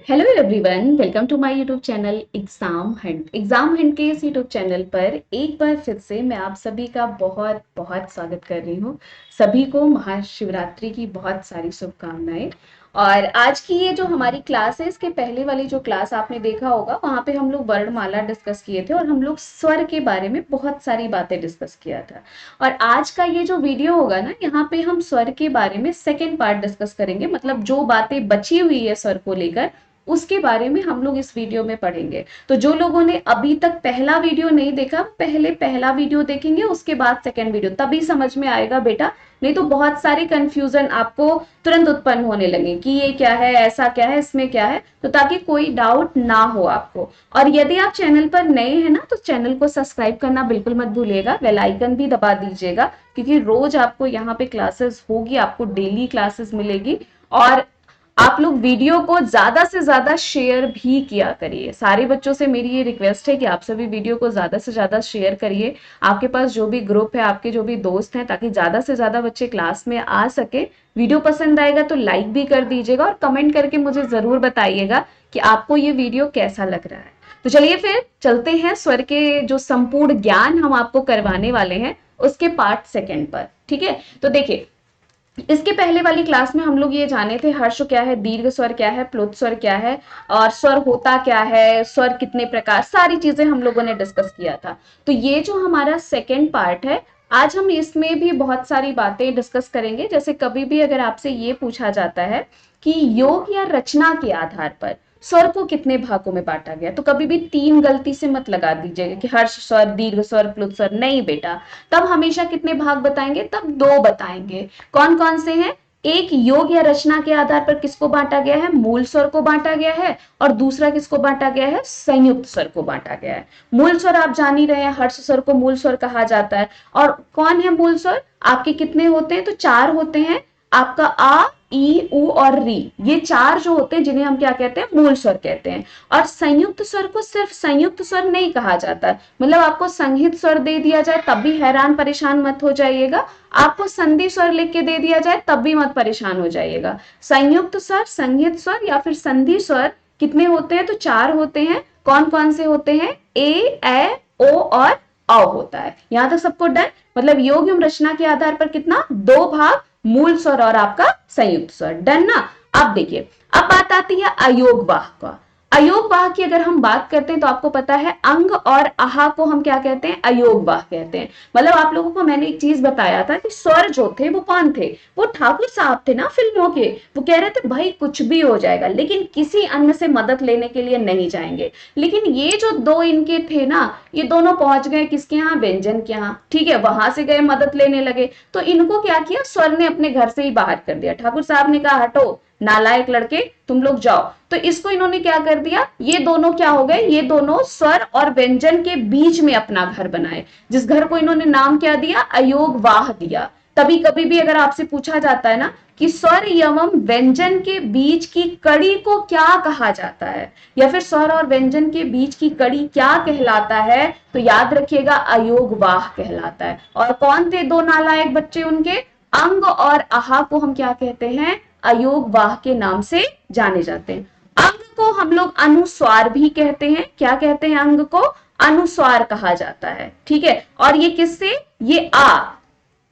Hello everyone, welcome to my YouTube channel exam hunt के इस YouTube channel पर एक बार फिर से मैं आप सभी का बहुत बहुत स्वागत कर रही हूँ। सभी को महाशिवरात्रि की बहुत सारी शुभकामनाएं। और आज की ये जो हमारी क्लास है, इसके पहले वाली जो क्लास आपने देखा होगा, वहां पे हम लोग वर्णमाला डिस्कस किए थे और हम लोग स्वर के बारे में बहुत सारी बातें डिस्कस किया था। और आज का ये जो वीडियो होगा ना, यहाँ पे हम स्वर के बारे में सेकेंड पार्ट डिस्कस करेंगे। मतलब जो बातें बची हुई है स्वर को लेकर, उसके बारे में हम लोग इस वीडियो में पढ़ेंगे। तो जो लोगों ने अभी तक पहला वीडियो नहीं देखा, पहले पहला वीडियो देखेंगे, उसके बाद सेकंड वीडियो, तभी समझ में आएगा बेटा। नहीं तो बहुत सारे कंफ्यूजन आपको तुरंत उत्पन्न होने लगे कि ये क्या है, ऐसा क्या है, इसमें क्या है। तो ताकि कोई डाउट ना हो आपको। और यदि आप चैनल पर नए हैं ना, तो चैनल को सब्सक्राइब करना बिल्कुल मत भूलिएगा, बेल आइकन भी दबा दीजिएगा, क्योंकि रोज आपको यहाँ पे क्लासेस होगी, आपको डेली क्लासेस मिलेगी। और आप लोग वीडियो को ज्यादा से ज्यादा शेयर भी किया करिए। सारे बच्चों से मेरी ये रिक्वेस्ट है कि आप सभी वीडियो को ज्यादा से ज्यादा शेयर करिए, आपके पास जो भी ग्रुप है, आपके जो भी दोस्त हैं, ताकि ज्यादा से ज्यादा बच्चे क्लास में आ सके। वीडियो पसंद आएगा तो लाइक भी कर दीजिएगा और कमेंट करके मुझे जरूर बताइएगा कि आपको ये वीडियो कैसा लग रहा है। तो चलिए फिर चलते हैं स्वर के जो संपूर्ण ज्ञान हम आपको करवाने वाले हैं, उसके पार्ट सेकेंड पर। ठीक है, तो देखिए, इसके पहले वाली क्लास में हम लोग ये जाने थे हर्ष क्या है, दीर्घ स्वर क्या है, प्लुत स्वर क्या है, और स्वर होता क्या है, स्वर कितने प्रकार, सारी चीजें हम लोगों ने डिस्कस किया था। तो ये जो हमारा सेकेंड पार्ट है, आज हम इसमें भी बहुत सारी बातें डिस्कस करेंगे। जैसे कभी भी अगर आपसे ये पूछा जाता है कि योग या रचना के आधार पर स्वर को कितने भागों में बांटा गया, तो कभी भी तीन गलती से मत लगा दीजिएगा कि हर्ष स्वर, दीर्घ स्वर, प्लुत स्वर। नहीं बेटा, तब हमेशा कितने भाग बताएंगे? तब दो बताएंगे। कौन कौन से हैं? एक, योग या रचना के आधार पर किसको बांटा गया है? मूल स्वर को बांटा गया है। और दूसरा किसको बांटा गया है? संयुक्त स्वर को बांटा गया है। मूल स्वर आप जान ही रहे हैं, हर्ष स्वर को मूल स्वर कहा जाता है। और कौन है मूल स्वर? आपके कितने होते हैं? तो चार होते हैं। आपका आ, ई, उ और री, ये चार जो होते हैं, जिन्हें हम क्या कहते हैं? मूल स्वर कहते हैं। और संयुक्त स्वर को सिर्फ संयुक्त स्वर नहीं कहा जाता। मतलब आपको संहित स्वर दे दिया जाए तब भी हैरान परेशान मत हो जाइएगा, आपको संधि स्वर लिख के दे दिया जाए तब भी मत परेशान हो जाइएगा। संयुक्त स्वर, संहित स्वर या फिर संधि स्वर कितने होते हैं? तो चार होते हैं। कौन कौन से होते हैं? ए, ओ और औ होता है। यहां तक सबको डन? मतलब योग एवं रचना के आधार पर कितना? दो भाग, मूल स्वर और आपका संयुक्त स्वर। डन ना? अब देखिए, अब बात आती है अयोग वाह का। अयोग वाह की अगर हम बात करते हैं तो आपको पता है अंग और आहा को हम क्या कहते हैं? अयोग वाह कहते हैं। मतलब आप लोगों को मैंने एक चीज बताया था कि स्वर जो थे वो कौन थे? वो ठाकुर साहब थे ना फिल्मों के। वो कह रहे थे भाई कुछ भी हो जाएगा, लेकिन किसी अन्य से मदद लेने के लिए नहीं जाएंगे। लेकिन ये जो दो इनके थे ना, ये दोनों पहुंच गए किसके यहाँ? व्यंजन के यहाँ। ठीक है, वहां से गए, मदद लेने लगे, तो इनको क्या किया? स्वर ने अपने घर से ही बाहर कर दिया। ठाकुर साहब ने कहा हटो नालायक लड़के, तुम लोग जाओ। तो इसको इन्होंने क्या कर दिया? ये दोनों क्या हो गए? ये दोनों स्वर और व्यंजन के बीच में अपना घर बनाए, जिस घर को इन्होंने नाम क्या दिया? अयोग वाह दिया। तभी कभी भी अगर आपसे पूछा जाता है ना कि स्वर एवं व्यंजन के बीच की कड़ी को क्या कहा जाता है, या फिर स्वर और व्यंजन के बीच की कड़ी क्या कहलाता है, तो याद रखिएगा अयोग वाह कहलाता है। और कौन थे दो नालायक बच्चे उनके? अंग और आहा को हम क्या कहते हैं? अयोग वाह के नाम से जाने जाते हैं। अंग को हम लोग अनुस्वार भी कहते हैं। क्या कहते हैं? अंग को अनुस्वार कहा जाता है। ठीक है, और ये किससे? ये आ,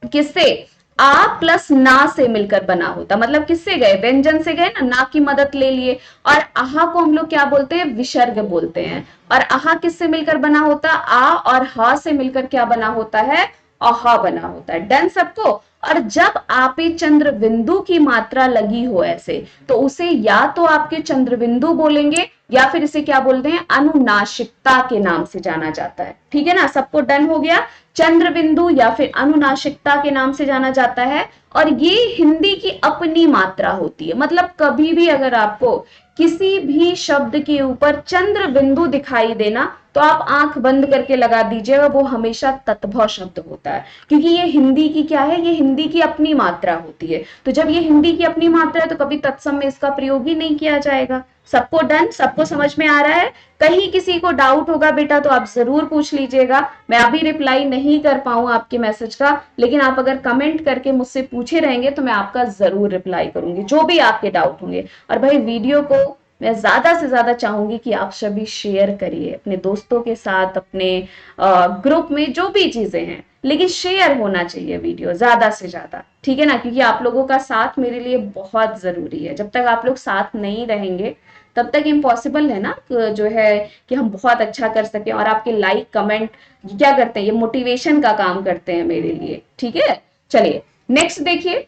किससे? आ प्लस ना से मिलकर बना होता। मतलब किससे गए? व्यंजन से गए ना की मदद ले लिए। और आहा को हम लोग क्या बोलते हैं? विसर्ग बोलते हैं। और आहा किससे मिलकर बना होता? आ और हा से मिलकर क्या बना होता है? अहा बना होता है। डन सबको? और जब आपे चंद्र बिंदु की मात्रा लगी हो ऐसे, तो उसे या तो आपके चंद्र बिंदु बोलेंगे, या फिर इसे क्या बोलते हैं? अनुनासिकता के नाम से जाना जाता है। ठीक है ना? सबको डन हो गया? चंद्र बिंदु या फिर अनुनासिकता के नाम से जाना जाता है। और ये हिंदी की अपनी मात्रा होती है। मतलब कभी भी अगर आपको किसी भी शब्द के ऊपर चंद्र बिंदु दिखाई देना, तो आप आंख बंद करके लगा दीजिएगा, वो हमेशा तत्भव शब्द होता है। क्योंकि ये हिंदी की क्या है? ये हिंदी की अपनी मात्रा होती है। तो जब ये हिंदी की अपनी मात्रा है तो कभी तत्सम में इसका प्रयोग ही नहीं किया जाएगा। सबको डन, सबको समझ में आ रहा है? कहीं किसी को डाउट होगा बेटा तो आप जरूर पूछ लीजिएगा। मैं अभी रिप्लाई नहीं कर पाऊँ आपके मैसेज का, लेकिन आप अगर कमेंट करके मुझसे पूछे रहेंगे तो मैं आपका जरूर रिप्लाई करूंगी, जो भी आपके डाउट होंगे। और भाई वीडियो को मैं ज्यादा से ज्यादा चाहूंगी कि आप सभी शेयर करिए अपने दोस्तों के साथ, अपने ग्रुप में, जो भी चीजें हैं, लेकिन शेयर होना चाहिए वीडियो ज्यादा से ज्यादा, ठीक है ना? क्योंकि आप लोगों का साथ मेरे लिए बहुत जरूरी है। जब तक आप लोग साथ नहीं रहेंगे तब तक इम्पॉसिबल है ना जो है कि हम बहुत अच्छा कर सके। और आपके लाइक कमेंट क्या करते हैं, ये मोटिवेशन का काम करते हैं मेरे लिए, ठीक है? चलिए नेक्स्ट देखिए,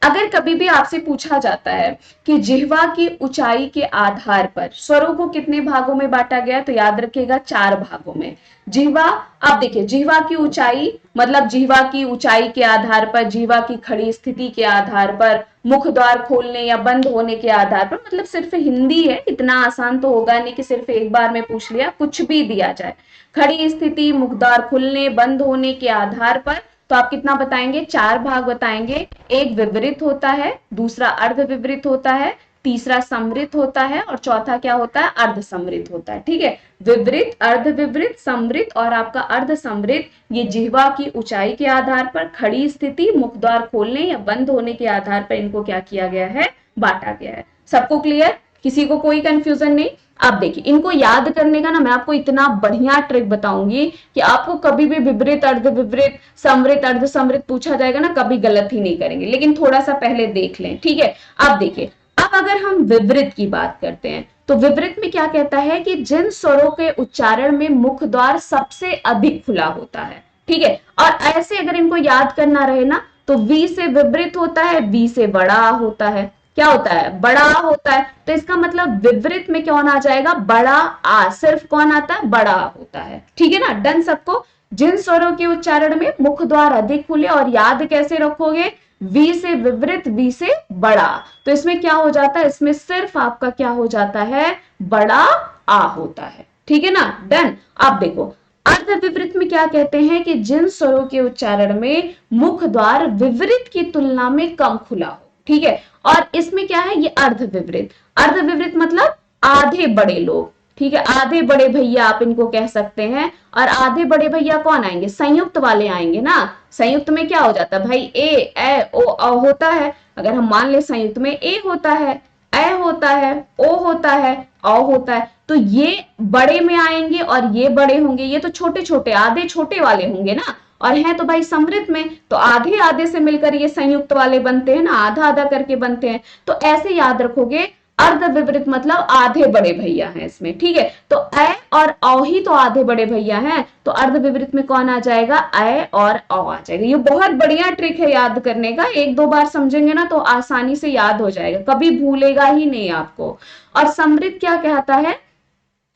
अगर कभी भी आपसे पूछा जाता है कि जिह्वा की ऊंचाई के आधार पर स्वरों को कितने भागों में बांटा गया, तो याद रखिएगा 4 भागों में। जिह्वा, आप देखिए जिह्वा की ऊंचाई मतलब जिह्वा की ऊंचाई के आधार पर, जिह्वा की खड़ी स्थिति के आधार पर, मुख द्वार खोलने या बंद होने के आधार पर, मतलब सिर्फ हिंदी है, इतना आसान तो होगा नहीं कि सिर्फ एक बार में पूछ लिया, कुछ भी दिया जाए। खड़ी स्थिति, मुख द्वार खुलने बंद होने के आधार पर, तो आप कितना बताएंगे? 4 भाग बताएंगे। एक विवरित होता है, दूसरा अर्ध विवरित होता है, तीसरा समृत होता है, और चौथा क्या होता है? अर्ध समृत होता है, ठीक है? विवरित, अर्ध विवरित, समृत और आपका अर्ध समृत, ये जिह्वा की ऊंचाई के आधार पर, खड़ी स्थिति, मुख द्वार खोलने या बंद होने के आधार पर इनको क्या किया गया है? बांटा गया है। सबको क्लियर? किसी को कोई कंफ्यूजन नहीं? आप देखिए, इनको याद करने का ना मैं आपको इतना बढ़िया ट्रिक बताऊंगी कि आपको कभी भी विपरीत, अर्ध विपरीत, समृत, अर्ध समृत पूछा जाएगा ना, कभी गलत ही नहीं करेंगे। लेकिन थोड़ा सा पहले देख लें, ठीक है? आप देखिए, अब अगर हम विपरीत की बात करते हैं तो विपरीत में क्या कहता है कि जिन स्वरों के उच्चारण में मुख द्वार सबसे अधिक खुला होता है, ठीक है? और ऐसे अगर इनको याद करना रहे ना, तो वी से विपरीत होता है, वी से बड़ा होता है, क्या होता है? बड़ा होता है। तो इसका मतलब विपरीत में कौन आ जाएगा? बड़ा आ। सिर्फ कौन आता है? बड़ा होता है, ठीक है ना? डन सबको? जिन स्वरों के उच्चारण में मुख द्वार अधिक खुले, और याद कैसे रखोगे? वी से विपरीत, वी से बड़ा। तो इसमें क्या हो जाता है? इसमें सिर्फ आपका क्या हो जाता है? बड़ा आ होता है, ठीक है ना? डन। आप देखो, अर्ध विपरीत में क्या कहते हैं कि जिन स्वरों के उच्चारण में मुख द्वार विपरीत की तुलना में कम खुला हो, ठीक है? और इसमें क्या है? ये अर्ध विपरीत। अर्ध विपरीत मतलब आधे बड़े लोग, ठीक है? आधे बड़े भैया आप इनको कह सकते हैं। और आधे बड़े भैया कौन आएंगे? संयुक्त वाले आएंगे ना। संयुक्त में क्या हो जाता है भाई? ए ओ अ होता है। अगर हम मान ले संयुक्त में ए होता है, ए होता है, ओ होता है, अ होता है, तो ये बड़े में आएंगे और ये बड़े होंगे। ये तो छोटे छोटे, आधे छोटे वाले होंगे ना। और है तो भाई समृद्ध में, तो आधे आधे से मिलकर ये संयुक्त वाले बनते हैं ना, आधा आधा करके बनते हैं। तो ऐसे याद रखोगे, अर्ध विपरीत मतलब आधे बड़े भैया हैं इसमें, ठीक है? तो अ और औ ही तो आधे बड़े भैया हैं, तो अर्ध विपरीत में कौन आ जाएगा? अ और औ आ जाएगा। ये बहुत बढ़िया ट्रिक है याद करने का, एक दो बार समझेंगे ना तो आसानी से याद हो जाएगा, कभी भूलेगा ही नहीं आपको। और समृद्ध क्या कहता है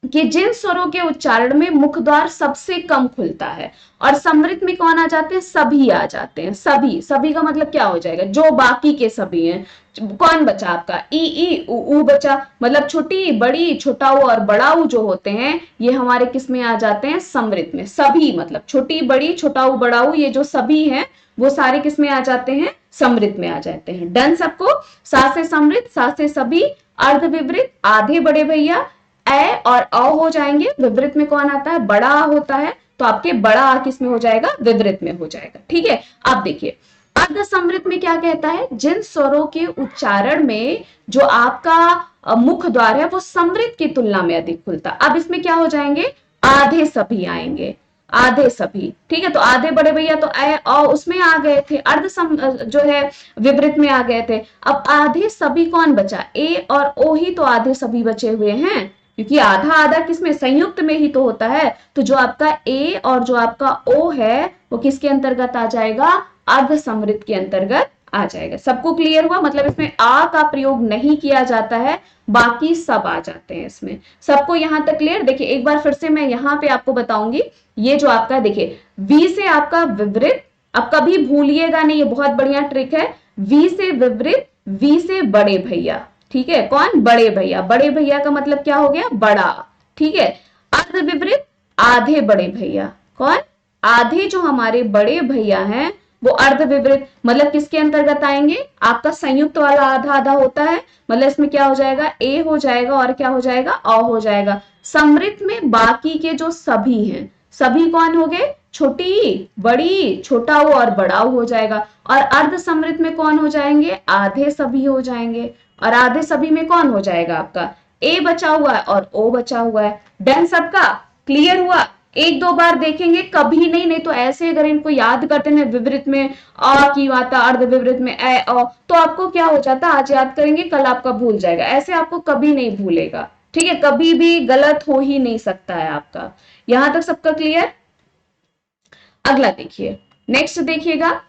कि जिन स्वरों के उच्चारण में मुख द्वार सबसे कम खुलता है। और समृत में कौन आ जाते हैं? सभी आ जाते हैं। सभी, सभी का मतलब क्या हो जाएगा? जो बाकी के सभी हैं। कौन बचा आपका? ई उ बचा, मतलब छोटी बड़ी, छोटा ऊ और बड़ा ऊ जो होते हैं, ये हमारे किस में आ जाते हैं? समृत में। सभी मतलब छोटी बड़ी, छोटा ऊ बड़ा ऊ, ये जो सभी हैं वो सारे किस में आ जाते हैं? समृत में आ जाते हैं। डन सबको? सा से समृत, सा से सभी, अर्ध विपरीत, आधे बड़े भैया, ए और अ हो जाएंगे। विपरीत में कौन आता है? बड़ा आ होता है। तो आपके बड़ा आ किस में हो जाएगा? विपरीत में हो जाएगा, ठीक है? आप देखिए, अर्ध समृत में क्या कहता है? जिन स्वरों के उच्चारण में जो आपका मुख द्वार है वो समृत की तुलना में अधिक खुलता। अब इसमें क्या हो जाएंगे? आधे सभी आएंगे, आधे सभी, ठीक है? तो आधे बड़े भैया तो अ उसमें आ गए थे, जो है विपरीत में आ गए थे। अब आधे सभी कौन बचा? ए और ओ ही तो आधे सभी बचे हुए हैं, क्योंकि आधा आधा किसमें? संयुक्त में ही तो होता है। तो जो आपका ए और जो आपका ओ है वो किसके अंतर्गत आ जाएगा? अर्ध समृत के अंतर्गत आ जाएगा। सबको क्लियर हुआ? मतलब इसमें आ का प्रयोग नहीं किया जाता है, बाकी सब आ जाते हैं इसमें। सबको यहां तक क्लियर? देखिए एक बार फिर से मैं यहाँ पे आपको बताऊंगी। ये जो आपका देखिए, वी से आपका विपरीत, अब कभी भूलिएगा नहीं, ये बहुत बढ़िया ट्रिक है। वी से विपरीत, वी से बड़े भैया, ठीक है? कौन? बड़े भैया। बड़े भैया का मतलब क्या हो गया? बड़ा, ठीक है? अर्ध विपरीत, आधे बड़े भैया। कौन? आधे जो हमारे बड़े भैया हैं वो अर्धविपरीत मतलब किसके अंतर्गत आएंगे, आपका संयुक्त वाला आधा आधा होता है, मतलब इसमें क्या हो जाएगा, ए हो जाएगा और क्या हो जाएगा, अ हो जाएगा। समृद्ध में बाकी के जो सभी हैं, सभी कौन हो गए, छोटी बड़ी छोटा ऊ और बड़ा ऊ हो जाएगा। और अर्ध समृद्ध में कौन हो जाएंगे, आधे सभी हो जाएंगे। और आधे सभी में कौन हो जाएगा, आपका ए बचा हुआ है और ओ बचा हुआ है। डन, सबका क्लियर हुआ। एक दो बार देखेंगे, कभी नहीं, नहीं तो ऐसे अगर इनको याद करते हैं विपरीत में अ की मात्रा, अर्ध विपरीत में ए अ, तो आपको क्या हो जाता, आज याद करेंगे कल आपका भूल जाएगा, ऐसे आपको कभी नहीं भूलेगा। ठीक है, कभी भी गलत हो ही नहीं सकता है आपका। यहां तक सबका क्लियर। अगला देखिए, नेक्स्ट देखिएगा,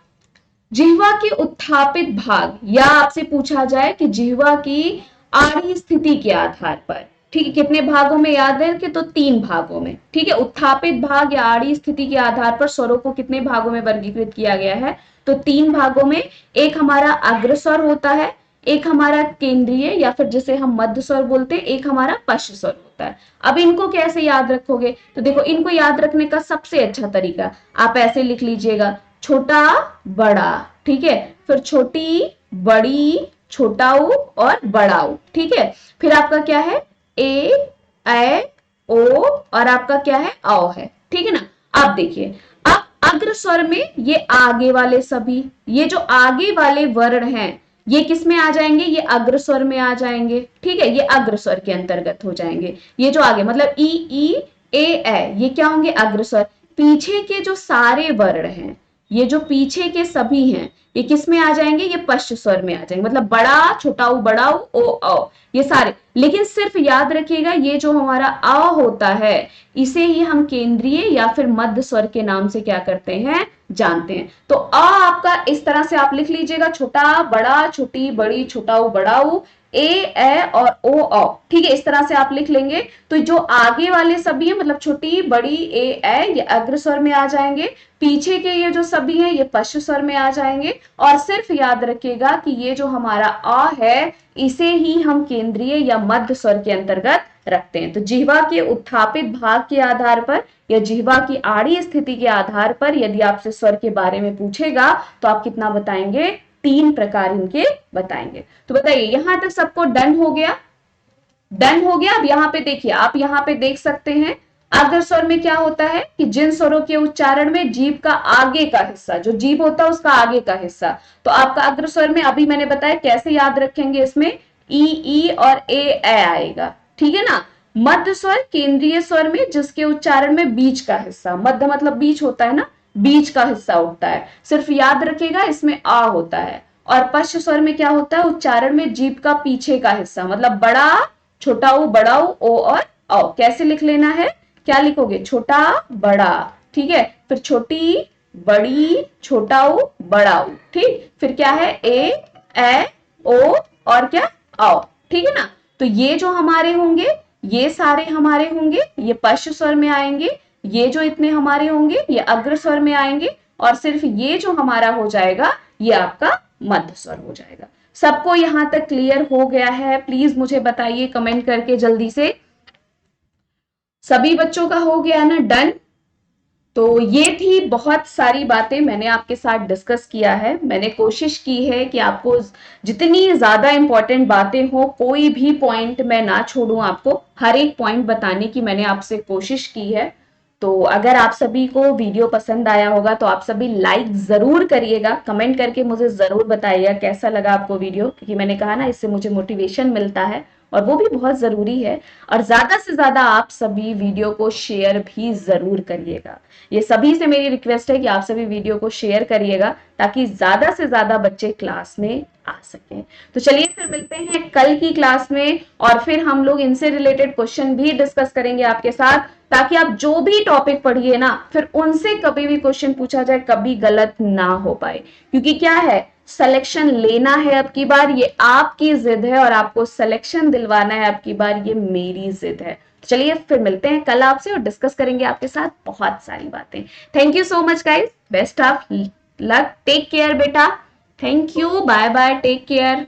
जिह्वा के उत्थापित भाग, या आपसे पूछा जाए कि जिह्वा की आड़ी स्थिति के आधार पर, ठीक है, कितने भागों में याद है कि, तो 3 भागों में। ठीक है, उत्थापित भाग या आड़ी स्थिति के आधार पर स्वरों को कितने भागों में वर्गीकृत किया गया है, तो 3 भागों में। एक हमारा अग्रस्वर होता है, एक हमारा केंद्रीय या फिर जिसे हम मध्य स्वर बोलते हैं, एक हमारा पश्च स्वर होता है। अब इनको कैसे याद रखोगे, तो देखो इनको याद रखने का सबसे अच्छा तरीका आप ऐसे लिख लीजिएगा, छोटा बड़ा, ठीक है, फिर छोटी बड़ी छोटा ऊ और बड़ा ऊ। ठीक है, फिर आपका क्या है, ए ओ और आपका क्या है, औ है। ठीक है ना। अब देखिए, अब अग्र स्वर में ये आगे वाले सभी, ये जो आगे वाले वर्ण हैं, ये किस में आ जाएंगे, ये अग्र स्वर में आ जाएंगे। ठीक है, ये अग्र स्वर के अंतर्गत हो जाएंगे। ये जो आगे मतलब ई ए, ये क्या होंगे, अग्र स्वर। पीछे के जो सारे वर्ण हैं, ये जो पीछे के सभी हैं, ये किस में आ जाएंगे, ये पश्च स्वर में आ जाएंगे, मतलब बड़ा छोटा ऊ बड़ा ऊ ओ औ, ये सारे। लेकिन सिर्फ याद रखिएगा, ये जो हमारा अ होता है, इसे ही हम केंद्रीय या फिर मध्य स्वर के नाम से क्या करते हैं, जानते हैं। तो अ आपका इस तरह से आप लिख लीजिएगा, छोटा बड़ा छोटी बड़ी छोटा ऊ बड़ा ऊ, ए और ओ औ। ठीक है, इस तरह से आप लिख लेंगे। तो जो आगे वाले सभी है, मतलब छोटी बड़ी ए ये अग्र स्वर में आ जाएंगे, पीछे के ये जो सभी हैं ये पश्च स्वर में आ जाएंगे। और सिर्फ याद रखिएगा कि ये जो हमारा अ है, इसे ही हम केंद्रीय या मध्य स्वर के अंतर्गत रखते हैं। तो जिह्वा के उत्थापित भाग के आधार पर या जिह्वा की आड़ी स्थिति के आधार पर यदि आपसे स्वर के बारे में पूछेगा, तो आप कितना बताएंगे, 3 प्रकार इनके बताएंगे। तो बताइए, यहां तक सबको डन हो गया, डन हो गया। अब यहाँ पे देखिए, आप यहाँ पे देख सकते हैं, अग्र स्वर में क्या होता है कि जिन स्वरों के उच्चारण में जीभ का आगे का हिस्सा, जो जीभ होता है उसका आगे का हिस्सा, तो आपका अग्र स्वर में अभी मैंने बताया कैसे याद रखेंगे, इसमें ई और ए आएगा। ठीक है ना। मध्य स्वर केंद्रीय स्वर में जिसके उच्चारण में बीच का हिस्सा, मध्य मतलब बीच होता है ना, बीच का हिस्सा उठता है, सिर्फ याद रखिएगा इसमें आ होता है। और पश्च स्वर में क्या होता है, उच्चारण में जीभ का पीछे का हिस्सा, मतलब बड़ा छोटा ऊ बड़ा ऊ ओ और औ। कैसे लिख लेना है, क्या लिखोगे, छोटा बड़ा, ठीक है, फिर छोटी बड़ी छोटा ऊ बड़ा ऊ, ठीक, फिर क्या है, ए ओ और क्या, औ। ठीक है ना। तो ये जो हमारे होंगे, ये सारे हमारे होंगे, ये पश्च स्वर में आएंगे, ये जो इतने हमारे होंगे ये अग्र स्वर में आएंगे, और सिर्फ ये जो हमारा हो जाएगा ये आपका मध्य स्वर हो जाएगा। सबको यहां तक क्लियर हो गया है, प्लीज मुझे बताइए कमेंट करके जल्दी से। सभी बच्चों का हो गया ना डन। तो ये थी बहुत सारी बातें मैंने आपके साथ डिस्कस किया है। मैंने कोशिश की है कि आपको जितनी ज्यादा इंपॉर्टेंट बातें हो, कोई भी पॉइंट मैं ना छोड़ूं, आपको हर एक पॉइंट बताने की मैंने आपसे कोशिश की है। तो अगर आप सभी को वीडियो पसंद आया होगा तो आप सभी लाइक जरूर करिएगा, कमेंट करके मुझे जरूर बताइएगा कैसा लगा आपको वीडियो, क्योंकि मैंने कहा ना इससे मुझे मोटिवेशन मिलता है और वो भी बहुत जरूरी है। और ज्यादा से ज्यादा आप सभी वीडियो को शेयर भी जरूर करिएगा। ये सभी से मेरी रिक्वेस्ट है कि आप सभी वीडियो को शेयर करिएगा ताकि ज्यादा से ज्यादा बच्चे क्लास में आ सकें। तो चलिए फिर मिलते हैं कल की क्लास में, और फिर हम लोग इनसे रिलेटेड क्वेश्चन भी डिस्कस करेंगे आपके साथ, ताकि आप जो भी टॉपिक पढ़िए ना, फिर उनसे कभी भी क्वेश्चन पूछा जाए कभी गलत ना हो पाए। क्योंकि क्या है, सिलेक्शन लेना है अब की बार, ये आपकी जिद है, और आपको सिलेक्शन दिलवाना है अब की बार, ये मेरी जिद है। चलिए फिर मिलते हैं कल आपसे और डिस्कस करेंगे आपके साथ बहुत सारी बातें। Thank you so much guys, best of luck, take care बेटा, thank you, bye bye, take care.